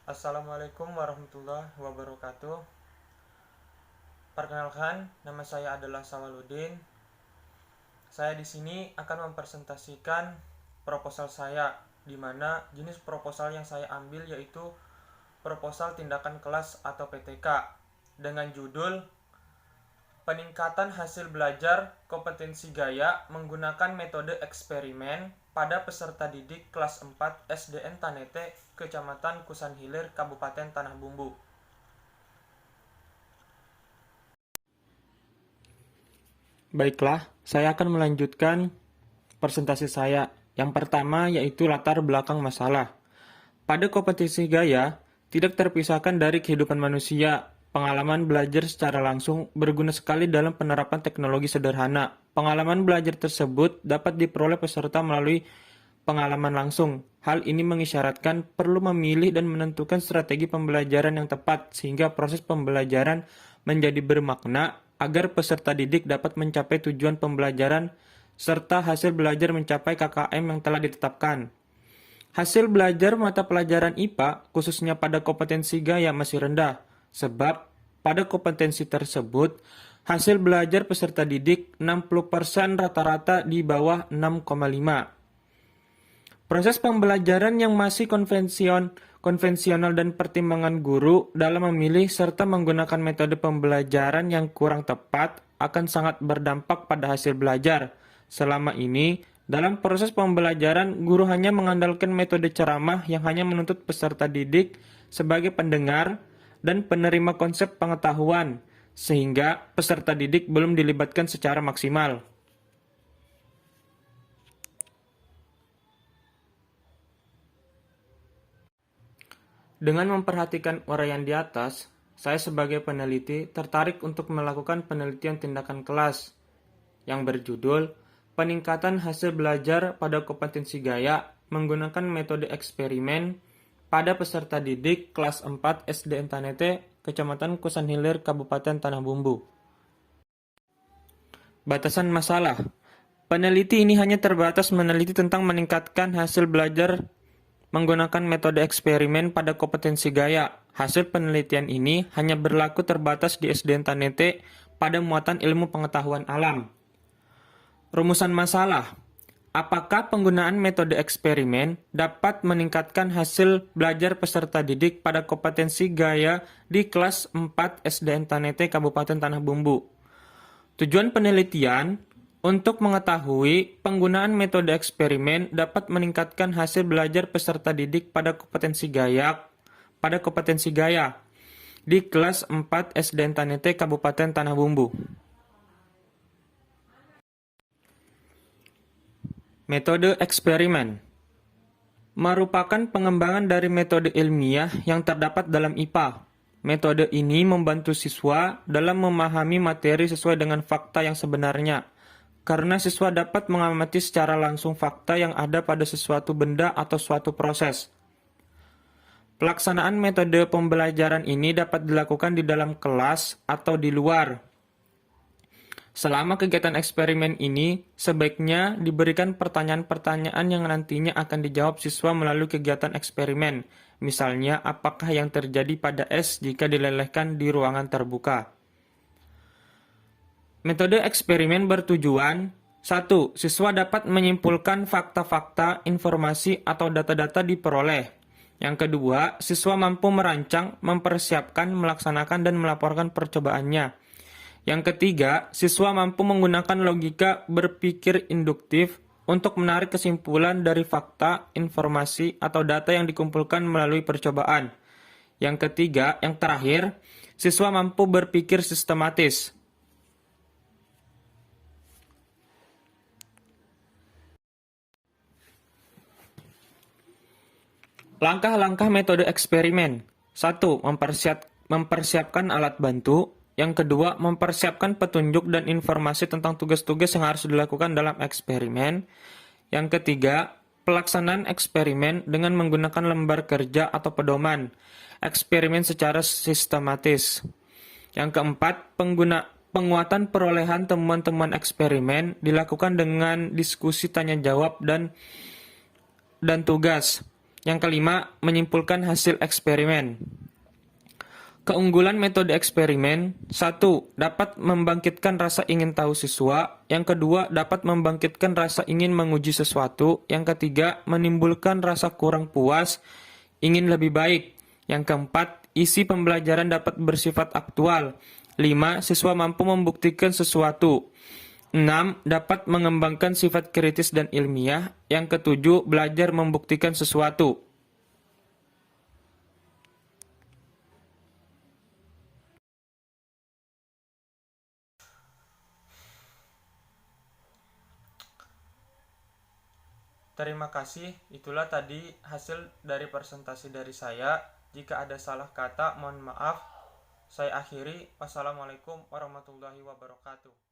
Assalamualaikum warahmatullahi wabarakatuh. Perkenalkan, nama saya adalah Sawaludin. Saya di sini akan mempresentasikan proposal saya, di mana jenis proposal yang saya ambil yaitu proposal tindakan kelas atau PTK dengan judul Peningkatan hasil belajar kompetensi gaya menggunakan metode eksperimen pada peserta didik kelas 4 SDN Tanete, Kecamatan Kusanhilir, Kabupaten Tanah Bumbu. Baiklah, saya akan melanjutkan presentasi saya. Yang pertama yaitu latar belakang masalah. Pada kompetensi gaya, tidak terpisahkan dari kehidupan manusia. Pengalaman belajar secara langsung berguna sekali dalam penerapan teknologi sederhana. Pengalaman belajar tersebut dapat diperoleh peserta melalui pengalaman langsung. Hal ini mengisyaratkan perlu memilih dan menentukan strategi pembelajaran yang tepat sehingga proses pembelajaran menjadi bermakna agar peserta didik dapat mencapai tujuan pembelajaran serta hasil belajar mencapai KKM yang telah ditetapkan. Hasil belajar mata pelajaran IPA, khususnya pada kompetensi gaya, masih rendah, sebab pada kompetensi tersebut, hasil belajar peserta didik 60% rata-rata di bawah 6,5. Proses pembelajaran yang masih konvensional dan pertimbangan guru dalam memilih serta menggunakan metode pembelajaran yang kurang tepat akan sangat berdampak pada hasil belajar. Selama ini, dalam proses pembelajaran, guru hanya mengandalkan metode ceramah yang hanya menuntut peserta didik sebagai pendengar dan penerima konsep pengetahuan, sehingga peserta didik belum dilibatkan secara maksimal. Dengan memperhatikan uraian di atas, saya sebagai peneliti tertarik untuk melakukan penelitian tindakan kelas yang berjudul Peningkatan Hasil Belajar pada Kompetensi Gaya menggunakan metode eksperimen pada peserta didik kelas 4 SDN Tanete, Kecamatan Kusanhilir, Kabupaten Tanah Bumbu. Batasan masalah. Peneliti ini hanya terbatas meneliti tentang meningkatkan hasil belajar menggunakan metode eksperimen pada kompetensi gaya. Hasil penelitian ini hanya berlaku terbatas di SDN Tanete pada muatan ilmu pengetahuan alam. Rumusan masalah. Apakah penggunaan metode eksperimen dapat meningkatkan hasil belajar peserta didik pada kompetensi gaya di kelas 4 SDN Tanete, Kabupaten Tanah Bumbu? Tujuan penelitian untuk mengetahui penggunaan metode eksperimen dapat meningkatkan hasil belajar peserta didik pada kompetensi gaya di kelas 4 SDN Tanete, Kabupaten Tanah Bumbu. Metode eksperimen merupakan pengembangan dari metode ilmiah yang terdapat dalam IPA. Metode ini membantu siswa dalam memahami materi sesuai dengan fakta yang sebenarnya, karena siswa dapat mengamati secara langsung fakta yang ada pada sesuatu benda atau suatu proses. Pelaksanaan metode pembelajaran ini dapat dilakukan di dalam kelas atau di luar. Selama kegiatan eksperimen ini, sebaiknya diberikan pertanyaan-pertanyaan yang nantinya akan dijawab siswa melalui kegiatan eksperimen. Misalnya, apakah yang terjadi pada es jika dilelehkan di ruangan terbuka? Metode eksperimen bertujuan 1. Siswa dapat menyimpulkan fakta-fakta, informasi, atau data-data diperoleh. Yang kedua, siswa mampu merancang, mempersiapkan, melaksanakan, dan melaporkan percobaannya. Yang ketiga, siswa mampu menggunakan logika berpikir induktif untuk menarik kesimpulan dari fakta, informasi, atau data yang dikumpulkan melalui percobaan. Yang ketiga, yang terakhir, siswa mampu berpikir sistematis. Langkah-langkah metode eksperimen. 1. Mempersiapkan alat bantu. Yang kedua, mempersiapkan petunjuk dan informasi tentang tugas-tugas yang harus dilakukan dalam eksperimen. Yang ketiga, pelaksanaan eksperimen dengan menggunakan lembar kerja atau pedoman. Eksperimen secara sistematis. Yang keempat, penguatan perolehan temuan-temuan eksperimen dilakukan dengan diskusi tanya-jawab dan tugas. Yang kelima, menyimpulkan hasil eksperimen. Keunggulan metode eksperimen: 1. Dapat membangkitkan rasa ingin tahu siswa. Yang kedua, dapat membangkitkan rasa ingin menguji sesuatu. Yang ketiga, menimbulkan rasa kurang puas, ingin lebih baik. Yang keempat, isi pembelajaran dapat bersifat aktual. 5. Siswa mampu membuktikan sesuatu. 6. Dapat mengembangkan sifat kritis dan ilmiah. Yang ketujuh, belajar membuktikan sesuatu. Terima kasih, itulah tadi hasil dari presentasi dari saya. Jika ada salah kata, mohon maaf. Saya akhiri. Wassalamualaikum warahmatullahi wabarakatuh.